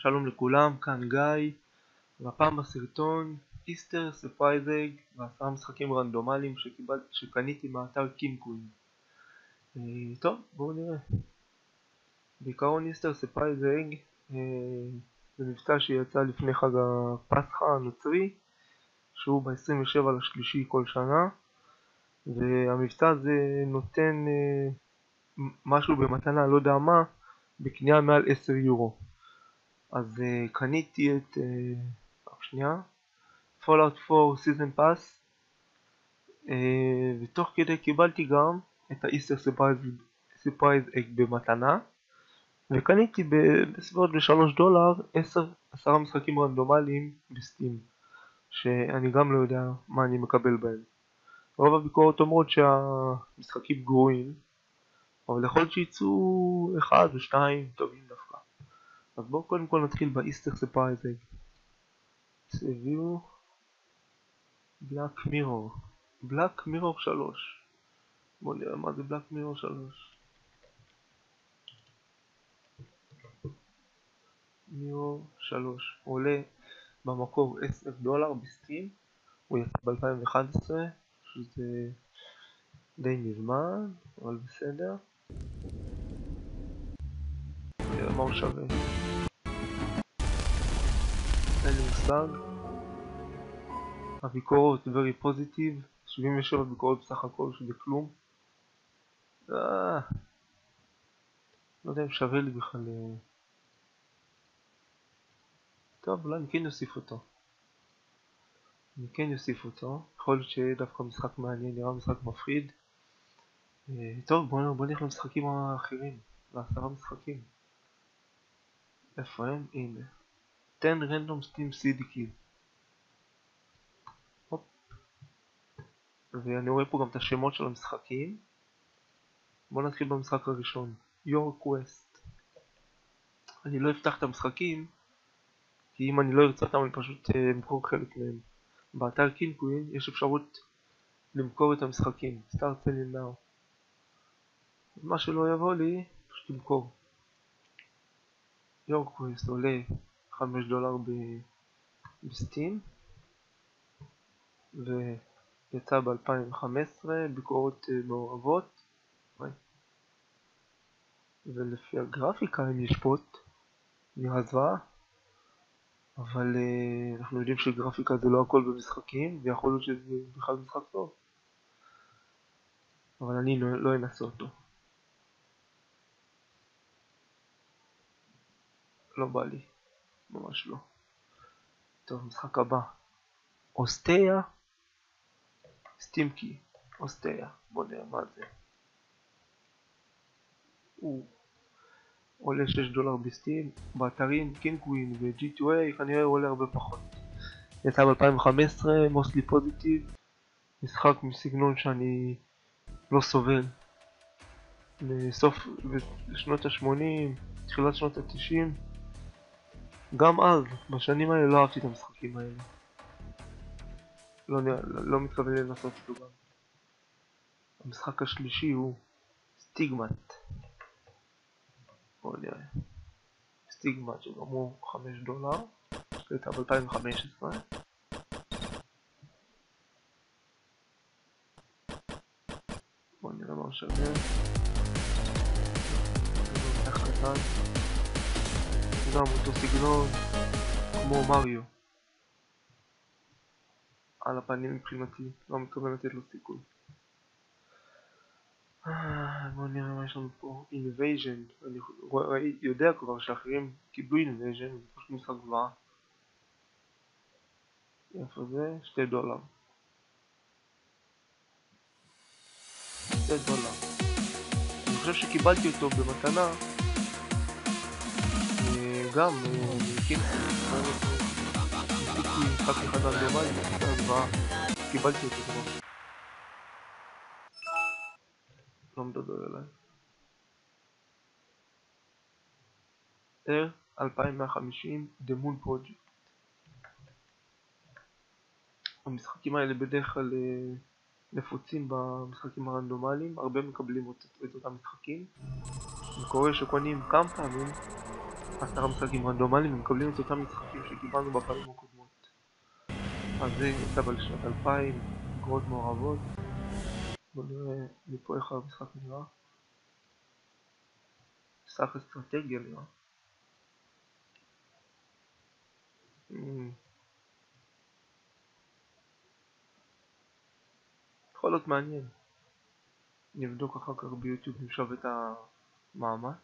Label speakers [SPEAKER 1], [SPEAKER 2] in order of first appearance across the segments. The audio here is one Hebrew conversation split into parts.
[SPEAKER 1] שלום לכולם, כאן גיא, והפעם בסרטון איסטר ספרייז אג ו10 משחקים רנדומליים שקניתי מאתר קינקוין. טוב, בואו נראה. בעיקרון איסטר ספרייז אג זה מבצע שיצא לפני חג הפסחא הנוצרי, שהוא ב-27 לשלישי כל שנה, והמבצע הזה נותן משהו במתנה, לא יודע מה, בקנייה מעל 10 יורו. אז קניתי את Fallout 4 Season Pass, ותוך כדי קיבלתי גם את האיסטר ספרייז אג במתנה, וקניתי בסביבות $3 10 משחקים רנדומליים בסטים, שאני גם לא יודע מה אני מקבל בהם. רוב הביקורות אומרות שהמשחקים גרועים, אבל יכול להיות שיצאו 1 או 2 טובים דווקא. אז בואו קודם כל נתחיל באיסטר ספרייז אג. Review Black Mirror 3. בואו נראה מה זה Black Mirror 3. מירו 3 עולה במקור $10 בסטים, הוא יצא ב-2011, שזה די מזמן, אבל בסדר. נראה מה הוא שווה. אין לי מושג. הביקורות very positive, 77 ביקורות בסך הכל, שזה כלום. לא יודע אם שווה לי בכלל. טוב, אולי אני כן אוסיף אותו. יכול להיות שדווקא משחק מעניין, נראה משחק מפחיד. טוב, בוא נלך למשחקים האחרים, ל10 משחקים. איפה הם? הנה. 10 random steam CD key. ואני רואה פה גם את השמות של המשחקים. בוא נתחיל במשחק הראשון, Your Quest. אני לא אפתח את המשחקים, כי אם אני לא ארצה אותם אני פשוט אמכור חלק מהם. באתר קינקוין יש אפשרות למכור את המשחקים, Start selling now. מה שלא יבוא לי, פשוט למכור. Your Quest עולה $5 בסטים, ויצא ב-2015, ביקורות מעורבות. ולפי הגרפיקה אם לשפוט, נראה זוועה. אבל אנחנו יודעים שגרפיקה זה לא הכל במשחקים, ויכול להיות שזה בכלל משחק טוב. אבל אני לא אנסה אותו. לא בא לי. ממש לא. טוב, משחק הבא. אוסטיה. סטימקי. אוסטיה. בוא נראה מה זה. הוא עולה $6 בסטים. באתרים קינקוין ו-G2A כנראה הוא עולה הרבה פחות. יצא ב-2015, mostly positive. משחק מסגנון שאני לא סובל. בשנות ה-80, תחילת שנות ה-90. גם אז, בשנים האלה לא אהבתי את המשחקים האלה. לא מתכוון לנסות אותו גם. המשחק השלישי הוא סטיגמט. בואו נראה. סטיגמט שגם הוא $5. הייתה ב-2015. בואו נראה מה שווה. זה מתח קטן. גם אותו סגנון כמו מריו. על הפנים מבחינתי, לא מתכוון לתת לו סיכוי. בואו נראה מה יש לנו פה. Invasion. אני יודע כבר שאחרים קיבלו Invasion, זה פשוט משחק זוועה. איפה זה? $2. $2. אני חושב שקיבלתי אותו במתנה. גם ניסיתי משחק אחד רנדומלי, זה זוועה. קיבלתי אותו כבר. לא מדבר אליי. 2150 The Moon Project. המשחקים האלה בדרך כלל נפוצים במשחקים הרנדומליים, הרבה מקבלים את אותם משחקים. זה קורה שקונים כמה פעמים, 10 משחקים רנדומליים ומקבלים את אותם משחקים שקיבלנו בפעמים הקודמות. אז זה יצא בשנת 2000, אגרות מעורבות. בואו נראה מפה איך המשחק נראה. משחק אסטרטגיה נראה. יכול להיות מעניין. נבדוק אחר כך ביוטיוב אם שווה את המאמץ.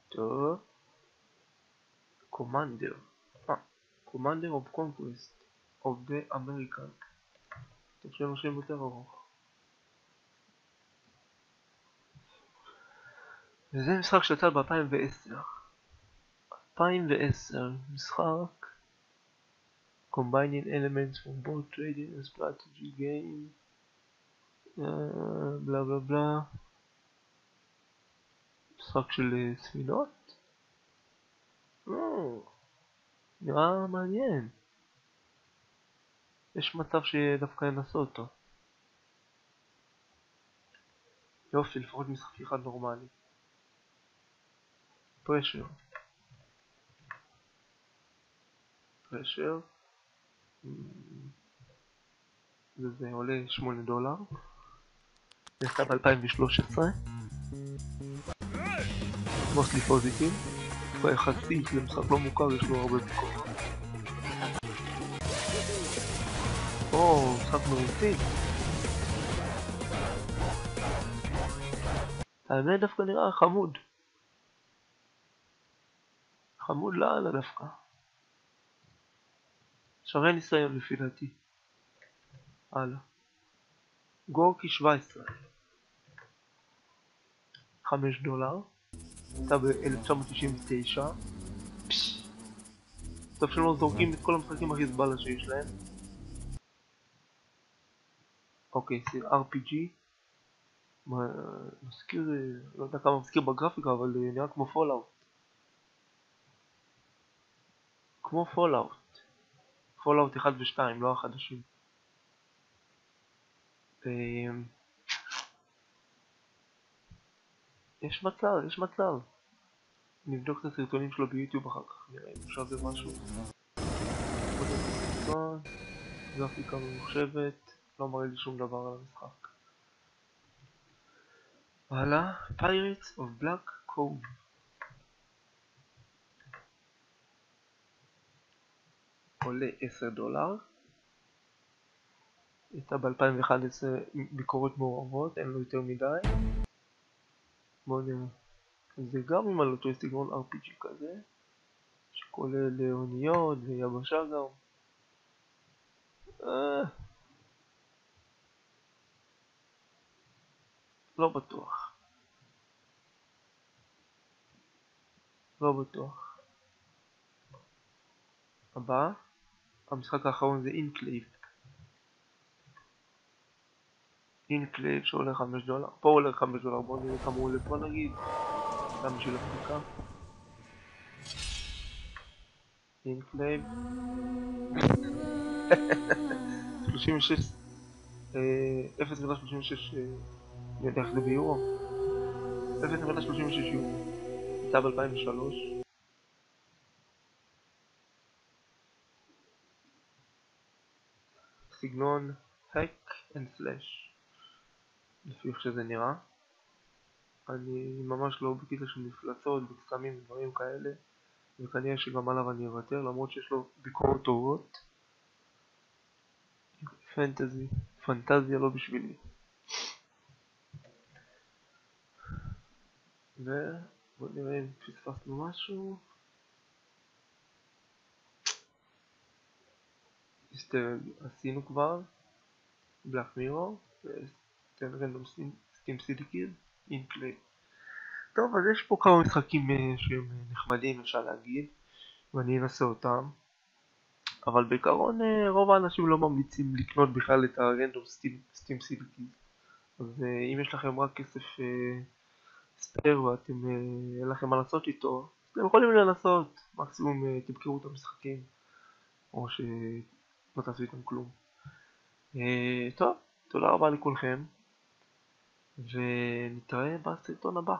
[SPEAKER 1] טוב. Commander. Commander of Conquest of the American. טוב שאין שם יותר ארוך. וזה משחק שיצא ב-2010. 2010. משחק combining elements from both trading and strategy game. בלה בלה בלה. משחק של ספינות. נראה מעניין. יש מצב שדווקא ינסה אותו. יופי, לפחות משחק אחד נורמלי. פרשר. זה עולה $8. זה יצא ב-2013. mostly positive. יחסית למשחק לא מוכר יש לו הרבה ביקורת. משחק מרוצים. האמת דווקא נראה חמוד. חמוד לאללה דווקא. שווה ניסיון לפי דעתי. הלאה. גורקי 17. $5. הייתה ב-1999. טוב שלא זורקים את כל המשחקים החיזבאללה שיש להם. אוקיי, זה RPG. מזכיר, לא יודע כמה מזכיר בגרפיקה, אבל נראה כמו פולאוט. כמו פולאוט. פולאוט 1 ו-2, לא החדשים. יש מצב. נבדוק את הסרטונים שלו ביוטיוב אחר כך, נראה אם אפשר זה משהו. גרפיקה ממוחשבת, לא מראה לי שום דבר על המשחק. הלאה, Pirates of Black Cove. עולה $10. יצא ב-2011 ביקורות מעורבות, אין לו יותר מדי. בואו נראה. זה גם אם אני לא טועה סגנון RPG כזה, שכולל אוניות ויבשה גם. לא בטוח. הבא, המשחק האחרון זה אינקלייב שעולה $5. פה עולה $5, בואו נראה כמה הוא עולה פה נגיד. גם בשביל הבדיקה. אינקלייב 36 0.36 אני יודע איך זה ביורו. 0.36 יורו. יצא ב-2003. סגנון hack and slash לפי איך שזה נראה. אני ממש לא בקטע של מפלצות וקסמים ודברים כאלה, וכנראה שגם עליו אני אוותר, למרות שיש לו ביקורות טובות. פנטזיה לא בשבילי. ובוא נראה אם פספסנו משהו. עשינו כבר בלק מירור וסטן רנדום סטים סידיקיז אינקלייב. טוב, אז יש פה כמה משחקים שהם נחמדים אפשר להגיד, ואני אנסה אותם, אבל בעיקרון רוב האנשים לא ממליצים לקנות בכלל את הרנדום סטים סידיקיז. אז אם יש לכם רק כסף ספייר ואתם אין לכם מה לעשות איתו, אתם יכולים לנסות, מקסימום תבקרו את המשחקים או שלא תעשו איתם כלום. טוב, תודה רבה לכולכם ונתראה בסרטון הבא.